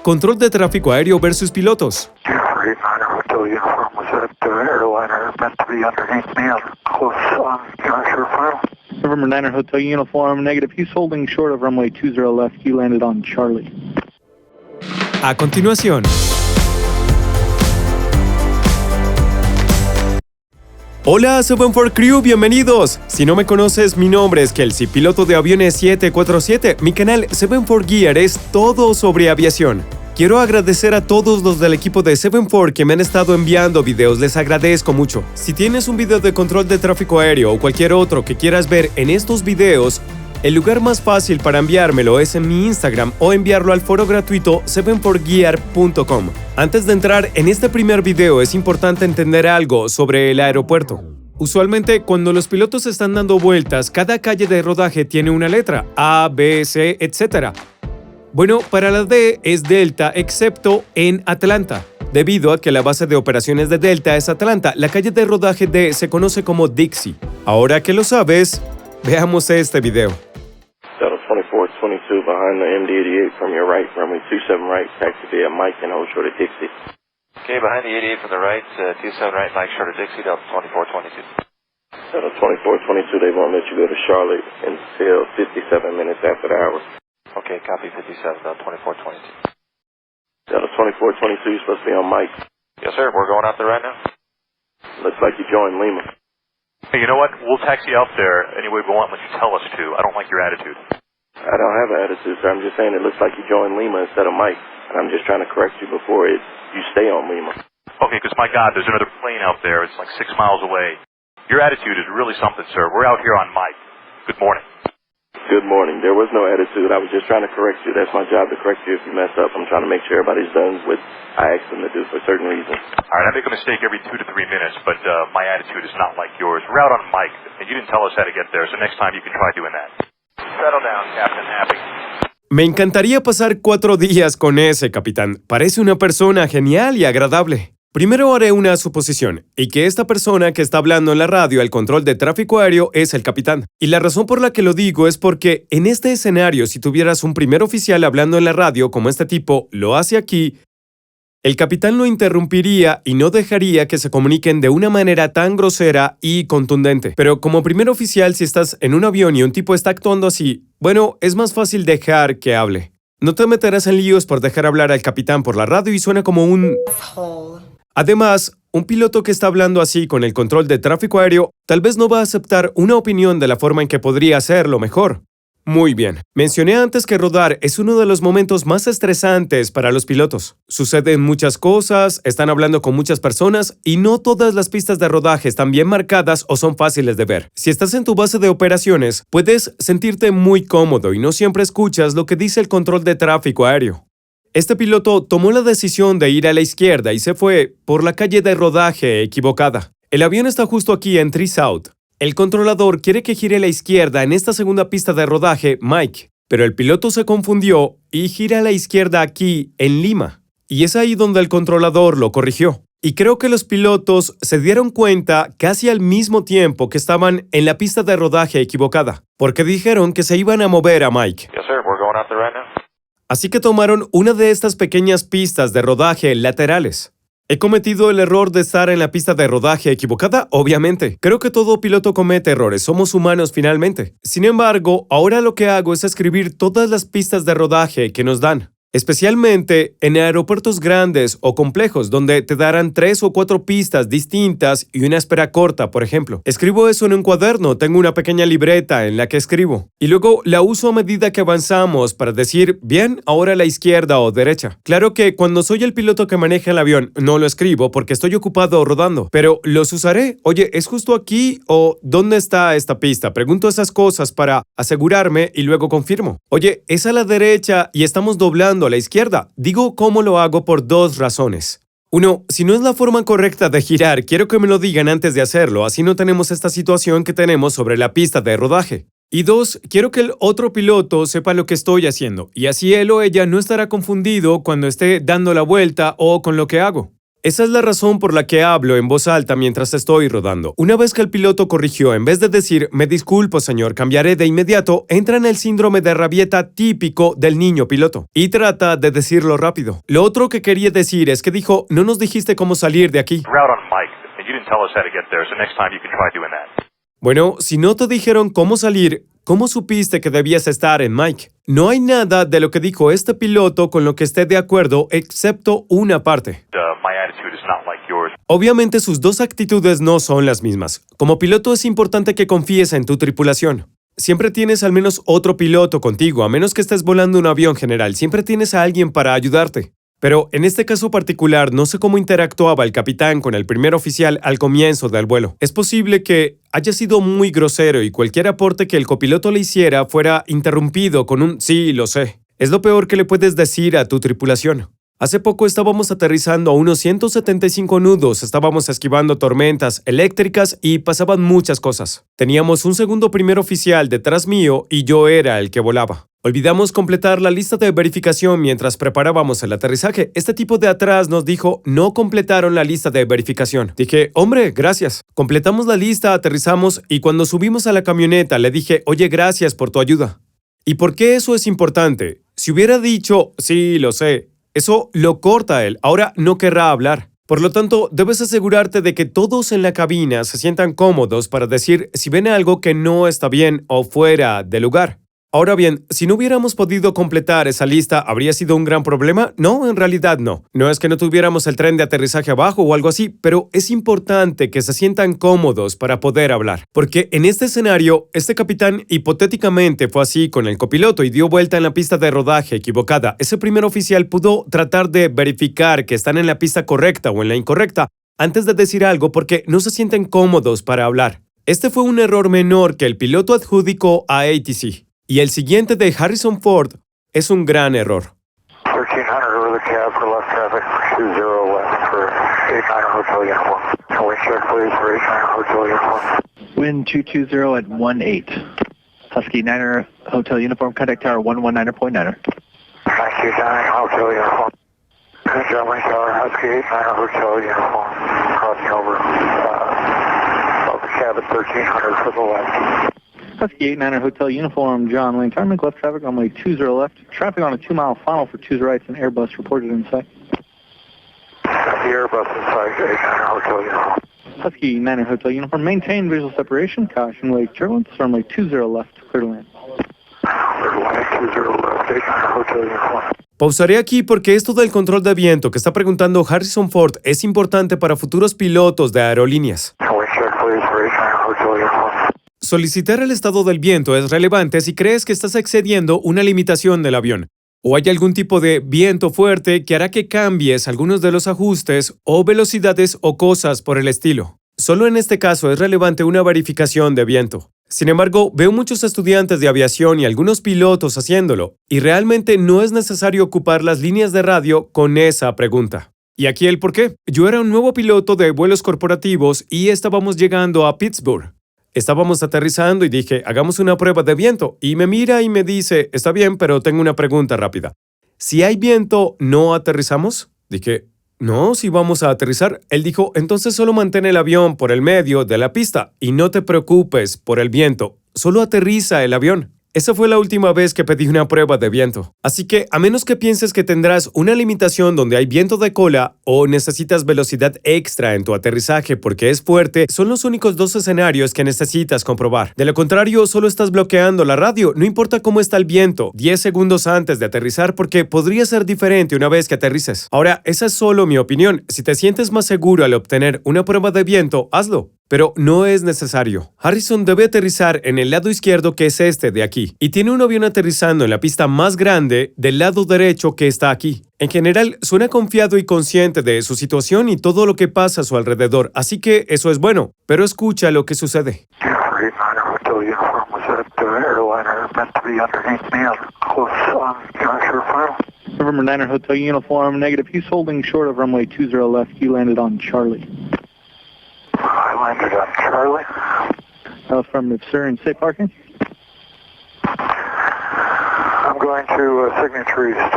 Control de tráfico aéreo versus pilotos. Jeffrey, Niner Hotel uniform was that airliner meant to be underneath me on close on Joshua Final. November 9 Hotel uniform, negative. He's holding short of runway 20 left. He landed on Charlie. A continuación. Hola 74 Crew, bienvenidos. Si no me conoces, mi nombre es Kelsey, piloto de aviones 747. Mi canal 74 Gear es todo sobre aviación. Quiero agradecer a todos los del equipo de 74 que me han estado enviando videos, les agradezco mucho. Si tienes un video de control de tráfico aéreo o cualquier otro que quieras ver en estos videos, el lugar más fácil para enviármelo es en mi Instagram o enviarlo al foro gratuito 74gear.com. Antes de entrar en este primer video es importante entender algo sobre el aeropuerto. Usualmente cuando los pilotos están dando vueltas, cada calle de rodaje tiene una letra, A, B, C, etc. Bueno, para la D es Delta, excepto en Atlanta. Debido a que la base de operaciones de Delta es Atlanta, la calle de rodaje D se conoce como Dixie. Ahora que lo sabes, veamos este video. Delta 2422 behind the MD-88 from your right, runway 27 right, taxi via Mike and hold short of Dixie. Okay, behind the 88 from the right, 27 right, Mike short of Dixie, Delta 2422. Delta 2422, they won't let you go to Charlotte until 57 minutes after the hour. Okay, copy 57, Delta 2422. Delta 2422, you're supposed to be on Mike. Yes, sir, we're going out there right now. Looks like you joined Lima. Hey, you know what? We'll taxi out there any way we want when you tell us to. I don't like your attitude. I don't have an attitude, sir. I'm just saying it looks like you joined Lima instead of Mike. And I'm just trying to correct you before you stay on Lima. Okay, because my God, there's another plane out there. It's like 6 miles away. Your attitude is really something, sir. We're out here on Mike. Good morning. Good morning. There was no attitude. I was just trying to correct you. That's my job, to correct you if you mess up. I'm trying to make sure everybody's done what I asked them to do for certain reasons. All right, I make a mistake every 2 to 3 minutes, but my attitude is not like yours. We're out on Mike, and you didn't tell us how to get there, so next time you can try doing that. Settle down, Captain Happy. Me encantaría pasar 4 días con ese capitán. Parece una persona genial y agradable. Primero haré una suposición, y que esta persona que está hablando en la radio al control de tráfico aéreo es el capitán. Y la razón por la que lo digo es porque en este escenario, si tuvieras un primer oficial hablando en la radio como este tipo lo hace aquí, el capitán lo interrumpiría y no dejaría que se comuniquen de una manera tan grosera y contundente. Pero como primer oficial, si estás en un avión y un tipo está actuando así, bueno, es más fácil dejar que hable. No te meterás en líos por dejar hablar al capitán por la radio y suena como un... Además, un piloto que está hablando así con el control de tráfico aéreo tal vez no va a aceptar una opinión de la forma en que podría hacerlo mejor. Muy bien, mencioné antes que rodar es uno de los momentos más estresantes para los pilotos. Suceden muchas cosas, están hablando con muchas personas y no todas las pistas de rodaje están bien marcadas o son fáciles de ver. Si estás en tu base de operaciones, puedes sentirte muy cómodo y no siempre escuchas lo que dice el control de tráfico aéreo. Este piloto tomó la decisión de ir a la izquierda y se fue por la calle de rodaje equivocada. El avión está justo aquí en Tree South. El controlador quiere que gire a la izquierda en esta segunda pista de rodaje, Mike, pero el piloto se confundió y gira a la izquierda aquí, en Lima. Y es ahí donde el controlador lo corrigió. Y creo que los pilotos se dieron cuenta casi al mismo tiempo que estaban en la pista de rodaje equivocada, porque dijeron que se iban a mover a Mike. Yes, sir, we're going out there right now. Así que tomaron una de estas pequeñas pistas de rodaje laterales. ¿He cometido el error de estar en la pista de rodaje equivocada? Obviamente. Creo que todo piloto comete errores, somos humanos finalmente. Sin embargo, ahora lo que hago es escribir todas las pistas de rodaje que nos dan. Especialmente en aeropuertos grandes o complejos donde te darán 3 o 4 pistas distintas y una espera corta, por ejemplo. Escribo eso en un cuaderno, tengo una pequeña libreta en la que escribo. Y luego la uso a medida que avanzamos para decir, bien, ahora a la izquierda o derecha. Claro que cuando soy el piloto que maneja el avión, no lo escribo porque estoy ocupado rodando, pero los usaré. Oye, ¿es justo aquí o dónde está esta pista? Pregunto esas cosas para asegurarme y luego confirmo. Oye, ¿es a la derecha y estamos doblando a la izquierda? Digo cómo lo hago por 2 razones. 1. Si no es la forma correcta de girar, quiero que me lo digan antes de hacerlo, así no tenemos esta situación que tenemos sobre la pista de rodaje. Y 2. Quiero que el otro piloto sepa lo que estoy haciendo, y así él o ella no estará confundido cuando esté dando la vuelta o con lo que hago. Esa es la razón por la que hablo en voz alta mientras estoy rodando. Una vez que el piloto corrigió, en vez de decir, me disculpo señor, cambiaré de inmediato, entra en el síndrome de rabieta típico del niño piloto y trata de decirlo rápido. Lo otro que quería decir es que dijo, no nos dijiste cómo salir de aquí. Route on Mike, and you didn't tell us how to get there, so next time you can try doing that. Bueno, si no te dijeron cómo salir, ¿cómo supiste que debías estar en Mike? No hay nada de lo que dijo este piloto con lo que esté de acuerdo, excepto una parte. My attitude is not like yours. Obviamente sus dos actitudes no son las mismas. Como piloto es importante que confíes en tu tripulación. Siempre tienes al menos otro piloto contigo, a menos que estés volando un avión general. Siempre tienes a alguien para ayudarte. Pero en este caso particular, no sé cómo interactuaba el capitán con el primer oficial al comienzo del vuelo. Es posible que haya sido muy grosero y cualquier aporte que el copiloto le hiciera fuera interrumpido con un «sí, lo sé». Es lo peor que le puedes decir a tu tripulación. Hace poco estábamos aterrizando a unos 175 nudos, estábamos esquivando tormentas eléctricas y pasaban muchas cosas. Teníamos un segundo primer oficial detrás mío y yo era el que volaba. Olvidamos completar la lista de verificación mientras preparábamos el aterrizaje. Este tipo de atrás nos dijo, no completaron la lista de verificación. Dije, hombre, gracias. Completamos la lista, aterrizamos y cuando subimos a la camioneta le dije, oye, gracias por tu ayuda. ¿Y por qué eso es importante? Si hubiera dicho, sí, lo sé, eso lo corta él. Ahora no querrá hablar. Por lo tanto, debes asegurarte de que todos en la cabina se sientan cómodos para decir si ven algo que no está bien o fuera de lugar. Ahora bien, si no hubiéramos podido completar esa lista, ¿habría sido un gran problema? No, en realidad no. No es que no tuviéramos el tren de aterrizaje abajo o algo así, pero es importante que se sientan cómodos para poder hablar. Porque en este escenario, este capitán hipotéticamente fue así con el copiloto y dio vuelta en la pista de rodaje equivocada. Ese primer oficial pudo tratar de verificar que están en la pista correcta o en la incorrecta antes de decir algo porque no se sienten cómodos para hablar. Este fue un error menor que el piloto adjudicó a ATC. Y el siguiente de Harrison Ford es un gran error. 1300 over the cab for left traffic, 20 left for 89 Hotel Uniform. Can we check please for 89 Hotel Uniform? Wind 220 at 18. Husky 9er Hotel Uniform, contact tower 119.9er. Thank you, 9 Hotel Uniform. Jumping tower, Husky 89 Hotel Uniform. Crossing over the cab at 1300 for the left. Husky 89er Hotel Uniform, John Wayne. Time left traffic, runway 20 left. Traffic on a 2-mile final for 20 rights and Airbus reported in sight. The Airbus in sight, 89er Hotel Uniform. Husky 89er Hotel Uniform, maintain visual separation. Caution wake turbulence, runway 20 left, clear to land. Runway 20 left, 89er Hotel Uniform. Pausaré aquí porque esto del control de viento que está preguntando Harrison Ford es importante para futuros pilotos de aerolíneas. Can we check please for 89er Hotel Uniform? Solicitar el estado del viento es relevante si crees que estás excediendo una limitación del avión, o hay algún tipo de viento fuerte que hará que cambies algunos de los ajustes o velocidades o cosas por el estilo. Solo en este caso es relevante una verificación de viento. Sin embargo, veo muchos estudiantes de aviación y algunos pilotos haciéndolo, y realmente no es necesario ocupar las líneas de radio con esa pregunta. Y aquí el por qué. Yo era un nuevo piloto de vuelos corporativos y estábamos llegando a Pittsburgh. Estábamos aterrizando y dije, hagamos una prueba de viento. Y me mira y me dice, está bien, pero tengo una pregunta rápida. Si hay viento, ¿no aterrizamos? Dije, no, si vamos a aterrizar. Él dijo, entonces solo mantén el avión por el medio de la pista y no te preocupes por el viento. Solo aterriza el avión. Esa fue la última vez que pedí una prueba de viento. Así que, a menos que pienses que tendrás una limitación donde hay viento de cola o necesitas velocidad extra en tu aterrizaje porque es fuerte, son los únicos dos escenarios que necesitas comprobar. De lo contrario, solo estás bloqueando la radio, no importa cómo está el viento, 10 segundos antes de aterrizar porque podría ser diferente una vez que aterrices. Ahora, esa es solo mi opinión. Si te sientes más seguro al obtener una prueba de viento, hazlo. Pero no es necesario. Harrison debe aterrizar en el lado izquierdo que es este de aquí, y tiene un avión aterrizando en la pista más grande del lado derecho que está aquí. En general, suena confiado y consciente de su situación y todo lo que pasa a su alrededor, así que eso es bueno, pero escucha lo que sucede. November 9er Hotel Uniform, negative. He's holding short of runway 20 left. You landed on Charlie. I landed on Charlie. Affirmative, sir, in safe parking? I'm going to Signature East.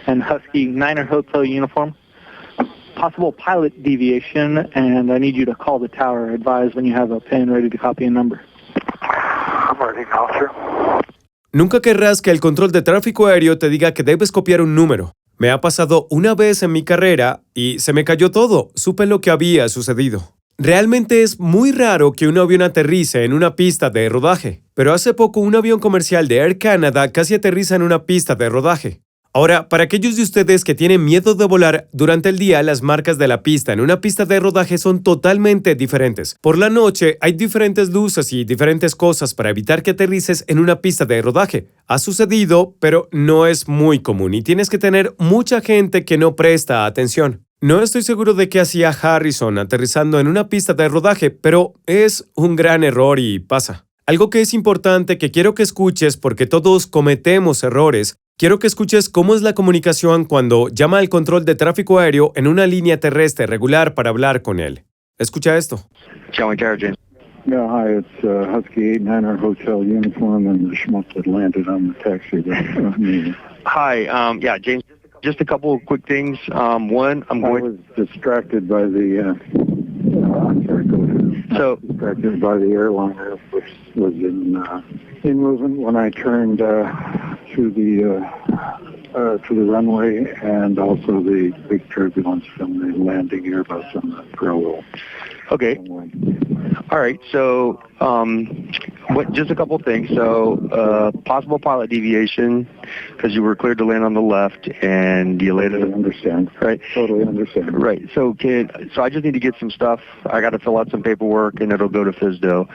And Husky 9er Hotel Uniform, possible pilot deviation, and I need you to call the tower. Advise when you have a pen ready to copy a number. I'm ready, officer. Nunca querrás que el control de tráfico aéreo te diga que debes copiar un número. Me ha pasado una vez en mi carrera y se me cayó todo. Supe lo que había sucedido. Realmente es muy raro que un avión aterrice en una pista de rodaje, pero hace poco un avión comercial de Air Canada casi aterriza en una pista de rodaje. Ahora, para aquellos de ustedes que tienen miedo de volar, durante el día las marcas de la pista en una pista de rodaje son totalmente diferentes. Por la noche hay diferentes luces y diferentes cosas para evitar que aterrices en una pista de rodaje. Ha sucedido, pero no es muy común y tienes que tener mucha gente que no presta atención. No estoy seguro de qué hacía Harrison aterrizando en una pista de rodaje, pero es un gran error y pasa. Algo que es importante que quiero que escuches porque todos cometemos errores. Quiero que escuches cómo es la comunicación cuando llama al control de tráfico aéreo en una línea terrestre regular para hablar con él. Escucha esto. Showing tower, James. Yeah, hi, it's Husky 89er Hotel Uniform and the schmuck that landed on the taxi that me. Hi, yeah, James. Just a couple of quick things. One, I was distracted by the, I'm sorry, go ahead. So, distracted by the airliner, which was in movement when I turned to the runway, and also the big turbulence from the landing Airbus on the parallel. okay. runway. All right. So, just a couple of things. So, possible pilot deviation because you were cleared to land on the left, and you landed. Totally understand. Right. Totally understand. Right. So, I just need to get some stuff. I got to fill out some paperwork, and it'll go to FSDO.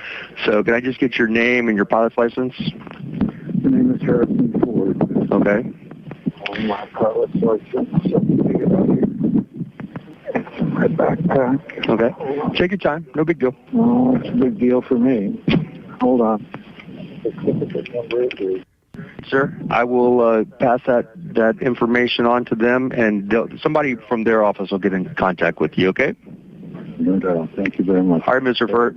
So, can I just get your name and your pilot's license? The name is Harrison Ford. Okay. On my pilot's license. Something about here. It's in my backpack. Okay. Take your time. No big deal. Oh, it's a big deal for me. Hold on. The certificate number is... Sir, I will pass that information on to them, and somebody from their office will get in contact with you, okay? No doubt. Thank you very much. All right, Mr. Furt.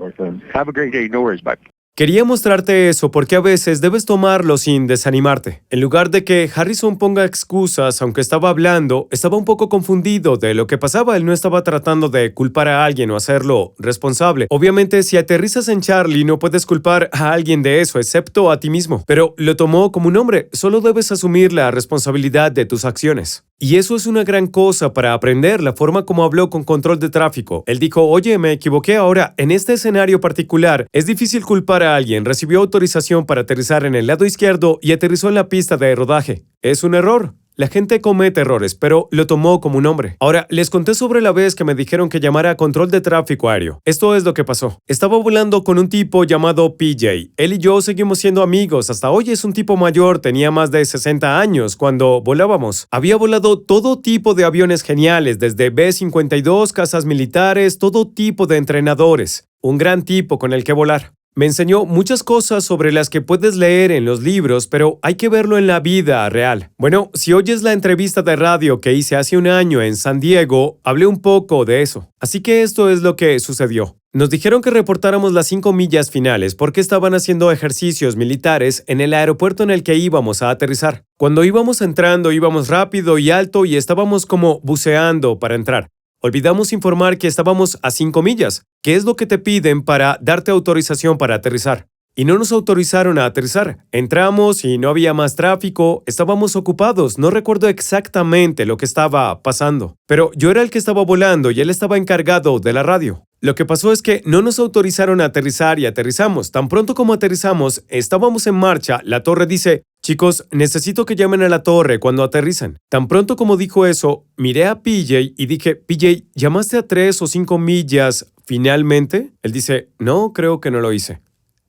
Have a great day. No worries. Bye. Quería mostrarte eso porque a veces debes tomarlo sin desanimarte. En lugar de que Harrison ponga excusas, aunque estaba hablando, estaba un poco confundido de lo que pasaba. Él no estaba tratando de culpar a alguien o hacerlo responsable. Obviamente, si aterrizas en Charlie, no puedes culpar a alguien de eso, excepto a ti mismo. Pero lo tomó como un hombre. Solo debes asumir la responsabilidad de tus acciones. Y eso es una gran cosa para aprender la forma como habló con control de tráfico. Él dijo, oye, me equivoqué ahora. En este escenario particular, es difícil culpar a alguien. Recibió autorización para aterrizar en el lado izquierdo y aterrizó en la pista de rodaje. Es un error. La gente comete errores, pero lo tomó como un hombre. Ahora, les conté sobre la vez que me dijeron que llamara a control de tráfico aéreo. Esto es lo que pasó. Estaba volando con un tipo llamado PJ. Él y yo seguimos siendo amigos. Hasta hoy es un tipo mayor, tenía más de 60 años cuando volábamos. Había volado todo tipo de aviones geniales, desde B-52, cazas militares, todo tipo de entrenadores. Un gran tipo con el que volar. Me enseñó muchas cosas sobre las que puedes leer en los libros, pero hay que verlo en la vida real. Bueno, si oyes la entrevista de radio que hice hace un año en San Diego, hablé un poco de eso. Así que esto es lo que sucedió. Nos dijeron que reportáramos las 5 millas finales porque estaban haciendo ejercicios militares en el aeropuerto en el que íbamos a aterrizar. Cuando íbamos entrando, íbamos rápido y alto y estábamos como buceando para entrar. Olvidamos informar que estábamos a 5 millas, que es lo que te piden para darte autorización para aterrizar. Y no nos autorizaron a aterrizar. Entramos y no había más tráfico, estábamos ocupados, no recuerdo exactamente lo que estaba pasando. Pero yo era el que estaba volando y él estaba encargado de la radio. Lo que pasó es que no nos autorizaron a aterrizar y aterrizamos. Tan pronto como aterrizamos, estábamos en marcha, la torre dice, chicos, necesito que llamen a la torre cuando aterrizan. Tan pronto como dijo eso, miré a PJ y dije, PJ, ¿llamaste a 3 o 5 millas finalmente? Él dice, no, creo que no lo hice.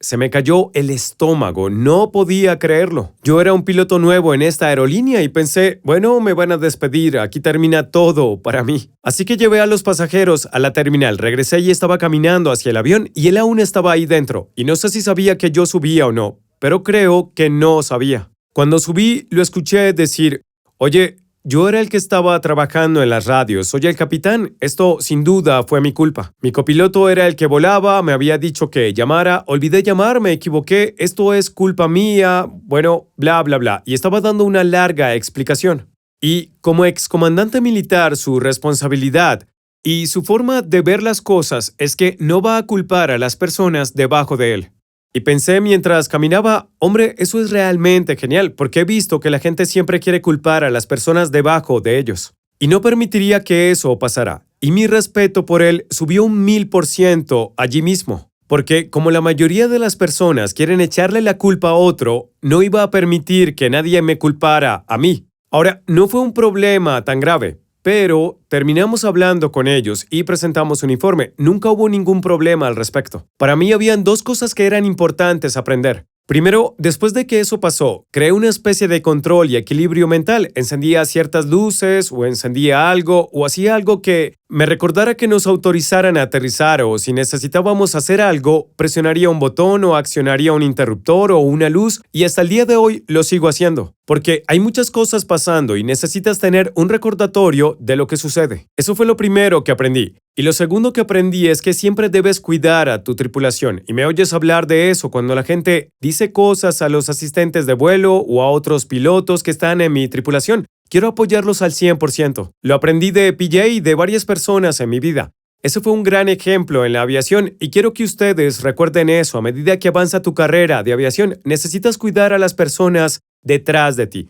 Se me cayó el estómago, no podía creerlo. Yo era un piloto nuevo en esta aerolínea y pensé, bueno, me van a despedir, aquí termina todo para mí. Así que llevé a los pasajeros a la terminal, regresé y estaba caminando hacia el avión y él aún estaba ahí dentro. Y no sé si sabía que yo subía o no, pero creo que no sabía. Cuando subí, lo escuché decir, oye, yo era el que estaba trabajando en las radios, soy el capitán, esto sin duda fue mi culpa. Mi copiloto era el que volaba, me había dicho que llamara, olvidé llamar, me equivoqué, esto es culpa mía, bueno, bla bla bla, y estaba dando una larga explicación. Y como excomandante militar, su responsabilidad Y su forma de ver las cosas es que no va a culpar a las personas debajo de él. Y pensé mientras caminaba, hombre, eso es realmente genial, porque he visto que la gente siempre quiere culpar a las personas debajo de ellos. Y no permitiría que eso pasara. Y mi respeto por él subió un 1000% allí mismo. Porque como la mayoría de las personas quieren echarle la culpa a otro, no iba a permitir que nadie me culpara a mí. Ahora, no fue un problema tan grave. Pero terminamos hablando con ellos y presentamos un informe. Nunca hubo ningún problema al respecto. Para mí habían dos cosas que eran importantes aprender. Primero, después de que eso pasó, creé una especie de control y equilibrio mental. Encendía ciertas luces o encendía algo o hacía algo que me recordara que nos autorizaran a aterrizar, o si necesitábamos hacer algo, presionaría un botón o accionaría un interruptor o una luz, y hasta el día de hoy lo sigo haciendo. Porque hay muchas cosas pasando y necesitas tener un recordatorio de lo que sucede. Eso fue lo primero que aprendí. Y lo segundo que aprendí es que siempre debes cuidar a tu tripulación. Y me oyes hablar de eso cuando la gente dice cosas a los asistentes de vuelo o a otros pilotos que están en mi tripulación. Quiero apoyarlos al 100%. Lo aprendí de PJ y de varias personas en mi vida. Ese fue un gran ejemplo en la aviación y quiero que ustedes recuerden eso. A medida que avanza tu carrera de aviación, necesitas cuidar a las personas detrás de ti.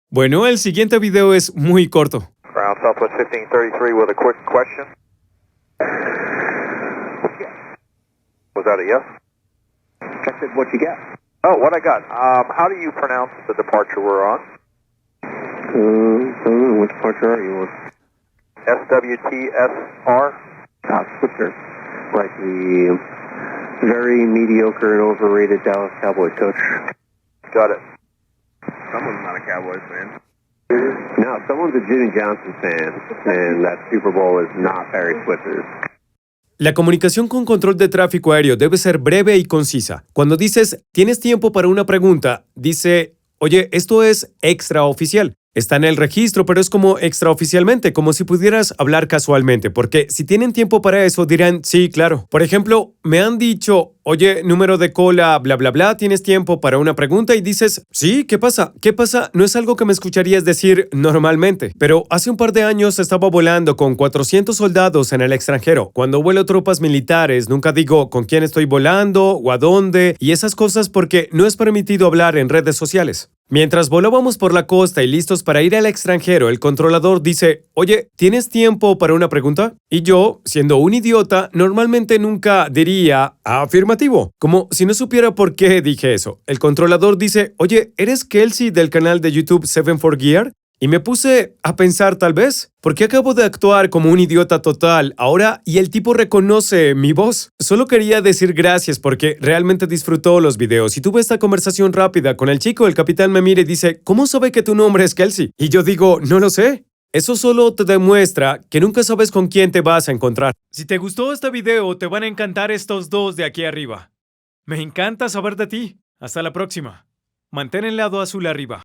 Bueno, el siguiente video es muy corto. Ground Southwest 1533 with a quick question. Was that a yes? I said, what you got? Oh, what I got. How do you pronounce the departure we're on? Which departure are you on? SWTSR? Switzer. Like the very mediocre and overrated Dallas Cowboys coach. Got it. Someone's not a Cowboys fan. No, someone's a Jimmy Johnson fan, and that Super Bowl is not Barry Switzer's. La comunicación con control de tráfico aéreo debe ser breve y concisa. Cuando dices, ¿tienes tiempo para una pregunta? Dice, oye, esto es extraoficial. Está en el registro, pero es como extraoficialmente, como si pudieras hablar casualmente, porque si tienen tiempo para eso dirán, sí, claro. Por ejemplo, me han dicho, oye, número de cola, bla, bla, bla, ¿tienes tiempo para una pregunta? Y dices, sí, ¿qué pasa? ¿Qué pasa? No es algo que me escucharías decir normalmente, pero hace un par de años estaba volando con 400 soldados en el extranjero. Cuando vuelo tropas militares, nunca digo con quién estoy volando o a dónde y esas cosas porque no es permitido hablar en redes sociales. Mientras volábamos por la costa y listos para ir al extranjero, el controlador dice, oye, ¿tienes tiempo para una pregunta? Y yo, siendo un idiota, normalmente nunca diría afirmativo, como si no supiera por qué dije eso. El controlador dice, oye, ¿eres Kelsey del canal de YouTube 74Gear? Y me puse a pensar tal vez, ¿por qué acabo de actuar como un idiota total ahora y el tipo reconoce mi voz? Solo quería decir gracias porque realmente disfrutó los videos y tuve esta conversación rápida con el chico. El capitán me mira y dice, ¿cómo sabe que tu nombre es Kelsey? Y yo digo, no lo sé. Eso solo te demuestra que nunca sabes con quién te vas a encontrar. Si te gustó este video, te van a encantar estos dos de aquí arriba. Me encanta saber de ti. Hasta la próxima. Mantén el lado azul arriba.